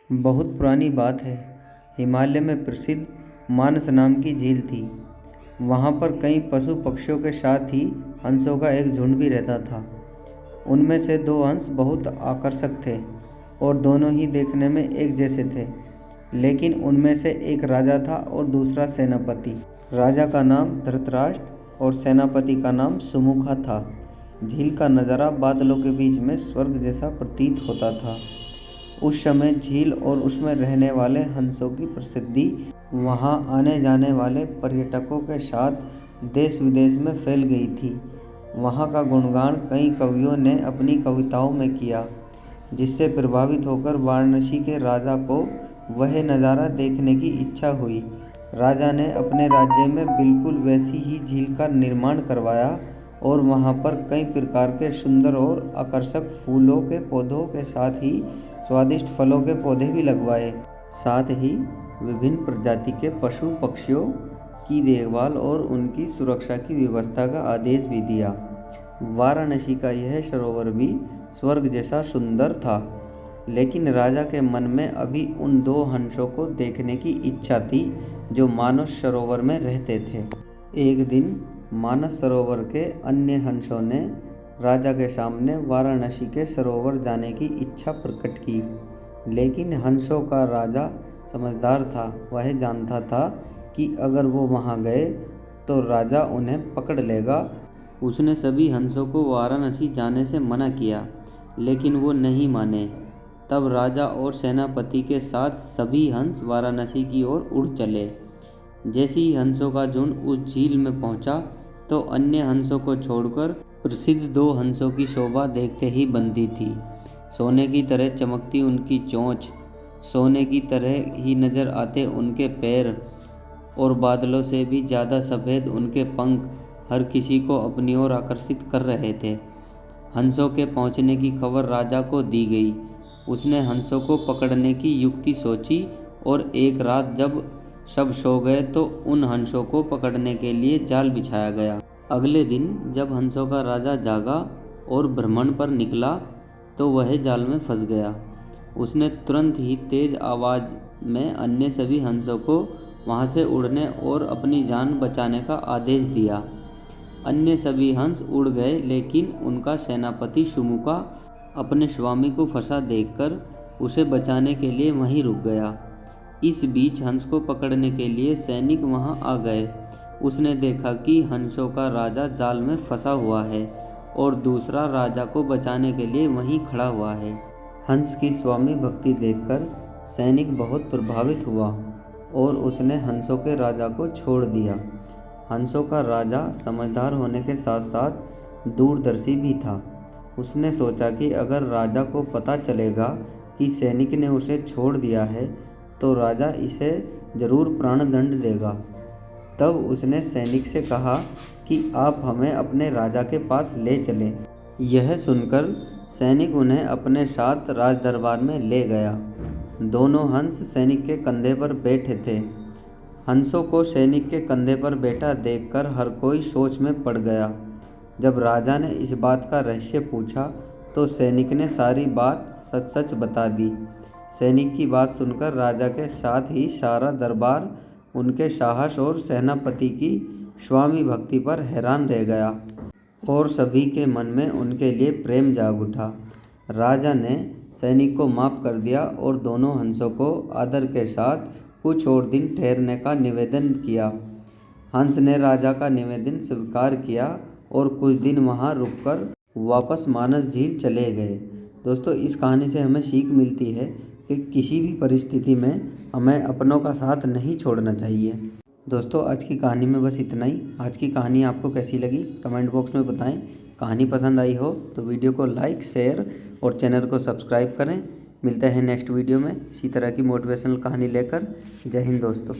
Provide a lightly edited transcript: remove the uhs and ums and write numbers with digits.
बहुत पुरानी बात है। हिमालय में प्रसिद्ध मानस नाम की झील थी। वहाँ पर कई पशु पक्षियों के साथ ही हंसों का एक झुंड भी रहता था। उनमें से दो हंस बहुत आकर्षक थे और दोनों ही देखने में एक जैसे थे। लेकिन उनमें से एक राजा था और दूसरा सेनापति। राजा का नाम धृतराष्ट्र और सेनापति का नाम सुमुखा था। झील का नज़ारा बादलों के बीच में स्वर्ग जैसा प्रतीत होता था। उस समय झील और उसमें रहने वाले हंसों की प्रसिद्धि वहां आने जाने वाले पर्यटकों के साथ देश विदेश में फैल गई थी। वहां का गुणगान कई कवियों ने अपनी कविताओं में किया, जिससे प्रभावित होकर वाराणसी के राजा को वह नज़ारा देखने की इच्छा हुई। राजा ने अपने राज्य में बिल्कुल वैसी ही झील का निर्माण करवाया और वहां पर कई प्रकार के सुंदर और आकर्षक फूलों के पौधों के साथ ही स्वादिष्ट फलों के पौधे भी लगवाए। साथ ही विभिन्न प्रजाति के पशु पक्षियों की देखभाल और उनकी सुरक्षा की व्यवस्था का आदेश भी दिया। वाराणसी का यह सरोवर भी स्वर्ग जैसा सुंदर था, लेकिन राजा के मन में अभी उन दो हंसों को देखने की इच्छा थी जो मानस सरोवर में रहते थे। एक दिन मानस सरोवर के अन्य हंसों ने राजा के सामने वाराणसी के सरोवर जाने की इच्छा प्रकट की, लेकिन हंसों का राजा समझदार था। वह जानता था कि अगर वो वहां गए तो राजा उन्हें पकड़ लेगा। उसने सभी हंसों को वाराणसी जाने से मना किया, लेकिन वो नहीं माने। तब राजा और सेनापति के साथ सभी हंस वाराणसी की ओर उड़ चले। जैसे ही हंसों का झुंड उस झील में पहुंचा तो अन्य हंसों को छोड़कर प्रसिद्ध दो हंसों की शोभा देखते ही बनती थी। सोने की तरह चमकती उनकी चोंच, सोने की तरह ही नजर आते उनके पैर और बादलों से भी ज़्यादा सफ़ेद उनके पंख हर किसी को अपनी ओर आकर्षित कर रहे थे। हंसों के पहुंचने की खबर राजा को दी गई। उसने हंसों को पकड़ने की युक्ति सोची और एक रात जब सब सो गए तो उन हंसों को पकड़ने के लिए जाल बिछाया गया। अगले दिन जब हंसों का राजा जागा और भ्रमण पर निकला तो वह जाल में फंस गया। उसने तुरंत ही तेज आवाज़ में अन्य सभी हंसों को वहां से उड़ने और अपनी जान बचाने का आदेश दिया। अन्य सभी हंस उड़ गए, लेकिन उनका सेनापति सुमुखा अपने स्वामी को फंसा देखकर उसे बचाने के लिए वहीं रुक गया। इस बीच हंस को पकड़ने के लिए सैनिक वहां आ गए। उसने देखा कि हंसों का राजा जाल में फंसा हुआ है और दूसरा राजा को बचाने के लिए वहीं खड़ा हुआ है। हंस की स्वामी भक्ति देखकर सैनिक बहुत प्रभावित हुआ और उसने हंसों के राजा को छोड़ दिया। हंसों का राजा समझदार होने के साथ साथ दूरदर्शी भी था। उसने सोचा कि अगर राजा को पता चलेगा कि सैनिक ने उसे छोड़ दिया है तो राजा इसे जरूर प्राणदंड देगा। तब उसने सैनिक से कहा कि आप हमें अपने राजा के पास ले चलें। यह सुनकर सैनिक उन्हें अपने साथ राज दरबार में ले गया। दोनों हंस सैनिक के कंधे पर बैठे थे। हंसों को सैनिक के कंधे पर बैठा देखकर हर कोई सोच में पड़ गया। जब राजा ने इस बात का रहस्य पूछा तो सैनिक ने सारी बात सच सच बता दी। सैनिक की बात सुनकर राजा के साथ ही सारा दरबार उनके साहस और सेनापति की स्वामी भक्ति पर हैरान रह गया और सभी के मन में उनके लिए प्रेम जाग उठा। राजा ने सैनिक को माफ़ कर दिया और दोनों हंसों को आदर के साथ कुछ और दिन ठहरने का निवेदन किया। हंस ने राजा का निवेदन स्वीकार किया और कुछ दिन वहां रुककर वापस मानस झील चले गए। दोस्तों, इस कहानी से हमें सीख मिलती है कि किसी भी परिस्थिति में हमें अपनों का साथ नहीं छोड़ना चाहिए। दोस्तों, आज की कहानी में बस इतना ही। आज की कहानी आपको कैसी लगी कमेंट बॉक्स में बताएं। कहानी पसंद आई हो तो वीडियो को लाइक, शेयर और चैनल को सब्सक्राइब करें। मिलते हैं नेक्स्ट वीडियो में इसी तरह की मोटिवेशनल कहानी लेकर। जय हिंद दोस्तों।